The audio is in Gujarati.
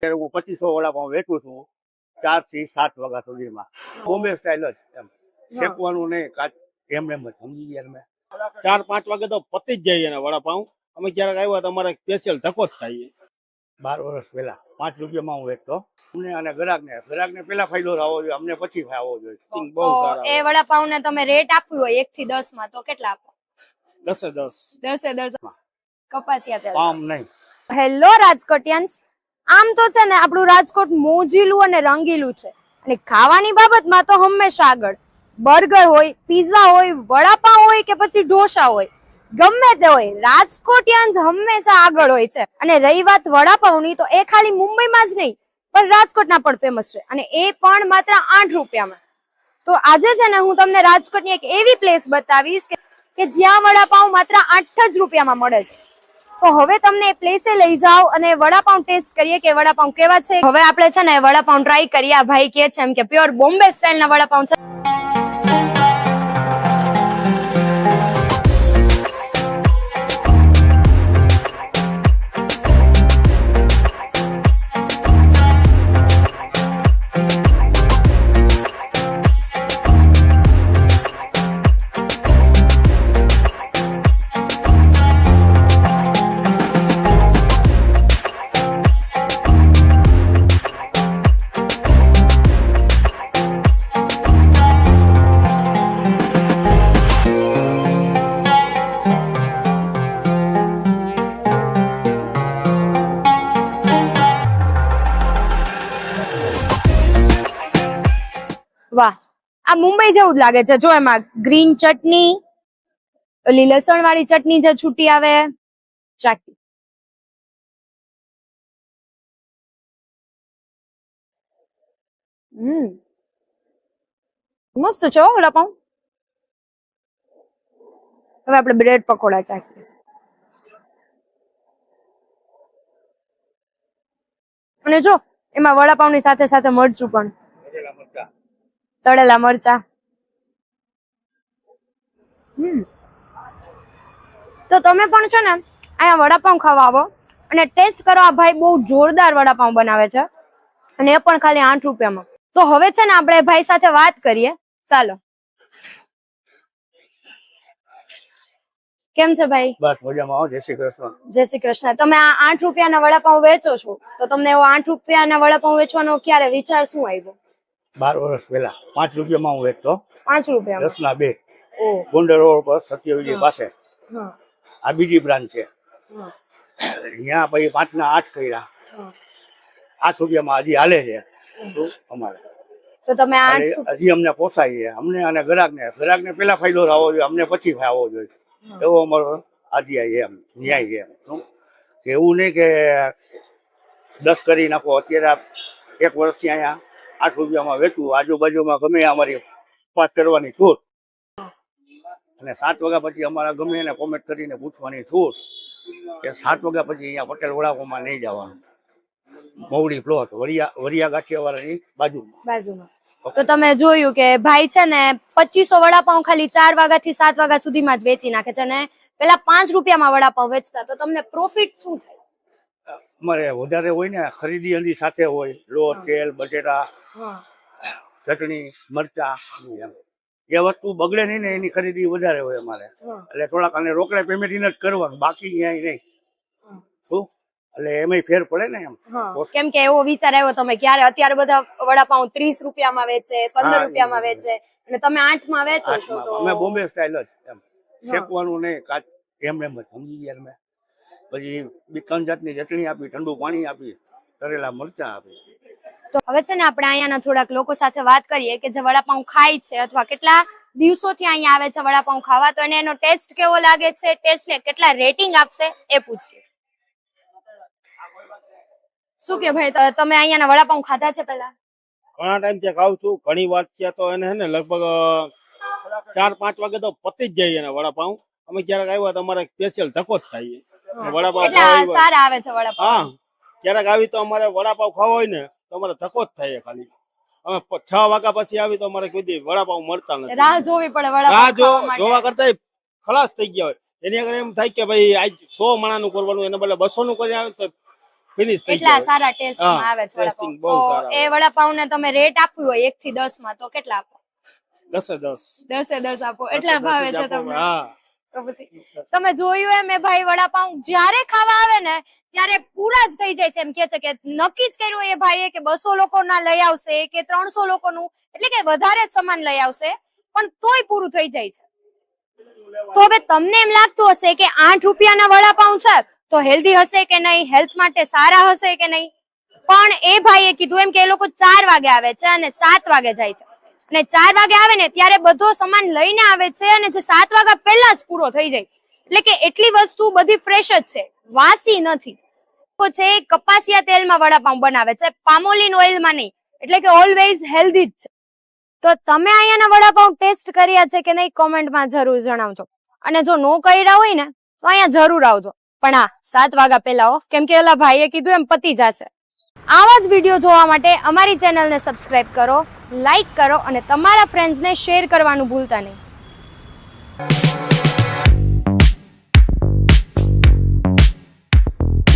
હું 2500 વડાપાઉં વેચું છું 4 થી 7 વાગ્યા સુધીમાં. બોમ્બે સ્ટાઇલ જ એમ શેકવાનું નહીં, એમ જ સમજી ગયા તમે. 4-5 વાગે તો પતી જ જાય એના વડાપાઉં. અમે ક્યારેક આવ્યા તો અમારે સ્પેશિયલ ધક્કો જ થાય. 12 વર્ષ પહેલા 5 રૂપિયામાં હું વેચતો. અમને અને ગ્રાહકને પેલા ફાયદો થવો જોઈએ, અમને પછી આવવો જોઈએ. બહુ સારા. એ વડાપાઉં ને તમે રેટ આપ્યું હોય 1 થી 10 માં તો કેટલા આપો? 10-10. 10 કપાસિયા તેલ. પામ નહીં. હેલો રાજકોટિયન્સ, આમ તો છે ને આપણું રાજકોટ મોજીલું અને રંગીલું છે અને ખાવાની બાબતમાં તો હંમેશા આગળ. બર્ગર હોય, પીઝા હોય, વડાપાઉં હોય કે પછી ઢોસા હોય, ગમે તે હોય, રાજકોટિયન્સ હંમેશા આગળ હોય છે. અને રહી વાત વડાપાઉંની તો એ ખાલી મુંબઈમાં જ નહીં પણ રાજકોટના પણ ફેમસ છે અને એ પણ માત્ર 8 રૂપિયામાં. તો આજે છે ને હું તમને રાજકોટની એક એવી પ્લેસ બતાવીશ કે જ્યાં વડાપાઉં માત્ર 8 જ રૂપિયામાં મળે છે. તો હવે તમને એ પ્લેસે લઈ જાઓ અને વડાપાઉં ટેસ્ટ કરીએ કે વડાપાઉં કેવા છે. હવે આપણે છે ને વડાપાઉં ટ્રાય કરીએ. આ ભાઈ કે છે એમ કે પ્યોર બોમ્બે સ્ટાઇલ ના વડાપાઉં છે. વાહ, આ મુંબઈ જેવું જ લાગે છે. જો એમાં ગ્રીન ચટણી, ઓલી લસણ વાળી ચટણી જે છૂટી આવે, ચાકી. મસ્ત છે હો વડાપાઉં. હવે આપણે બ્રેડ પકોડા ચાખીએ. અને જો એમાં વડાપાઉંની સાથે સાથે મરચું પણ, તળેલા મરચા. તો તમે પણ છે ને અહીંયા વડાપાઉં ખાવા આવો અને ટેસ્ટ કરો. આ ભાઈ બહુ જોરદાર વડાપાઉં બનાવે છે અને એ પણ ખાલી 8 રૂપિયામાં. તો હવે છે ને આપણે ભાઈ સાથે વાત કરીએ. ચાલો. કેમ છે ભાઈ? બસ મજામાં. આવો. જય શ્રી કૃષ્ણ. જય શ્રી કૃષ્ણ. તમે આ 8 રૂપિયાના વડાપાઉં વેચો છો, તો તમને એવો 8 રૂપિયાના વડાપાઉં વેચવાનો ક્યારે વિચાર શું આવ્યો? 12 વર્ષ પહેલા 5 રૂપિયામાં હું વેચતો. 5 રૂપિયામાં 10 ના 2. ઓહ. ગોંડલ રોડ પર સત્યવિજય પાસે. હા. આ બીજી બ્રાન્ચ છે. અહીંયા પછી 5 ના 8 કર્યા. 8 રૂપિયામાં હજી હાલે છે અમારે. તો તમે 8 હજી અમને પોસાય છે. અમને અને ગ્રાહકને પેલા ફાયદો થવો જોઈએ, અમને પછી આવવો જોઈએ. એવો અમારો આધ્યાય છે, એમ ન્યાય છે. શું એવું નહીં કે 10 કરી નાખો. અત્યારે 1 વર્ષથી અહીંયા 8 રૂપિયામાં વેચવું. આજુબાજુમાં ગમે અમારી પાસ કરવાની છૂટ અને 7 વાગ્યા પછી અમારા ગમે એને કોમેન્ટ કરીને પૂછવાની છૂટ કે 7 વાગ્યા પછી અહીંયા પટેલ વડાપાઉંમાં નહીં જવાનું. મવડી પ્લોટ વરિયા ગાંઠિયાવાળાની બાજુમાં. તો તમે જોયું કે ભાઈ છે ને 2500 વડાપાઉં ખાલી 4 વાગ્યાથી 7 વાગ્યા સુધીમાં જ વેચી નાખે છે અને પેલા 5 રૂપિયામાં વડાપાઉં વેચતા. તો તમને પ્રોફિટ શું થાય? અમારે વધારે હોય ને, ખરીદી અંદી સાથે હોય. લોટ, તેલ, બટેટા, ચટણી, મરચા, એમ એ વસ્તુ બગડે નહીં ને એની ખરીદી વધારે હોય અમારે. એટલે થોડાક અને રોકડા પેમેન્ટ જ કરવાનું, બાકી ક્યાંય નહીં. શું એટલે એમાં ફેર પડે ને એમ. કેમ કે એવો વિચાર આવ્યો તમે ક્યારે? અત્યારે બધા વડાપાઉં 30 રૂપિયામાં વેચે, 15 રૂપિયામાં વેચે અને તમે 8 માં વેચો છો. તો અમે બોમ્બે સ્ટાઇલ જ એમ શેકવાનું નહીં, એમ જ સમજી ગયા તમે. પછી 2-3 જાતની ચટણી આપી, ઠંડુ પાણી આપી, તળેલા મરચા આપી. તો હવે છે ને આપણે અહીંયાના થોડાક લોકો સાથે વાત કરીએ કે જે વડાપાઉં ખાય છે અથવા કેટલા દિવસોથી અહીંયા આવે છે વડાપાઉં ખાવા, તો એને એનો ટેસ્ટ કેવો લાગે છે, ટેસ્ટને કેટલા રેટિંગ આપશે એ પૂછીએ. શું કે ભાઈ, તમે અહીંયાના વડાપાઉં ખાધા છે પેલા? ઘણા ટાઈમ થી ખાઉં છું. ઘણી વાર ત્યાં તો એને હે ને લગભગ 4-5 વાગે તો પતી જ જાય એના વડાપાઉં. અમે ક્યારેક આવ્યા તો અમારે સ્પેશિયલ ધક્કો જ થાય. વડાપાઉં સારા આવે છે વડાપાઉં. હા, ક્યારેક આવી તો અમારે વડાપાઉં ખાવા હોય ને તો અમારે ધક્કો જ થાય. ખાલી અમે 6 વાગ્યા પછી આવી તો અમારે કોઈ દી વડાપાઉં મળતા નથી. રાહ જોવી પડે વડાપાઉં. રાહ જોવા કરતા ખલાસ થઈ ગયા હોય. એની આગળ એમ થાય કે ભાઈ આજ 100 માણાનું કરવાનું, એના બદલે 200 નું કરી આવે તો ફિનિશ થઈ એટલા જાય. સારા ટેસ્ટ હા, આવે છે tasting વડાપાઉં. બહુ તો સારા એ વડાપાઉં ને તમે રેટ આપ્યું હોય 1 થી 10 માં તો કેટલા આપો? 10 10 આપો. એટલા ભાવે છે તમને? હા, તો પછી તમે જોયું એમ એ ભાઈ વડાપાઉં જ્યારે ખાવા આવે ને ત્યારે પૂરા જ થઈ જાય છે. એમ કે છે કે નક્કી જ કર્યું એ ભાઈએ કે 200 લોકોના લઈ આવશે કે 300 લોકોનું, એટલે કે વધારે જ સામાન લઈ આવશે, પણ તોય પૂરું થઈ જાય છે. તો હવે તમને એમ લાગતું હશે કે 8 રૂપિયાના વડાપાઉં છે તો હેલ્ધી હશે કે નહીં, હેલ્થ માટે સારા હશે કે નહીં, પણ એ ભાઈએ કીધું એમ કે એ લોકો 4 વાગે આવે છે અને 7 વાગે જાય છે, અને 4 વાગે આવે ને ત્યારે બધો સામાન લઈને આવે છે અને જે 7 વાગ્યા પહેલા જ પૂરો થઈ જાય. એટલે કે એટલી વસ્તુ બધી ફ્રેશ જ છે, વાસી નથી. તો છે કપાસિયા તેલમાં વડાપાઉં બનાવે છે, પામોલિન ઓઇલમાં નહીં, એટલે કે ઓલવેઝ હેલ્ધી જ છે. તો તમે અહીંયાના વડાપાઉં ટેસ્ટ કર્યા છે કે નહીં કોમેન્ટમાં જરૂર જણાવજો, અને જો નો કર્યા હોય ને તો અહીંયા જરૂર આવજો, પણ હા 7 વાગ્યા પહેલા હો, કેમ કે ઓલા ભાઈએ કીધું એમ પતી જશે. આવા જ વિડીયો જોવા માટે અમારી ચેનલને સબસ્ક્રાઇબ કરો, લાઈક કરો અને તમારા ફ્રેન્ડ્સને શેર કરવાનું ભૂલતા નહીં.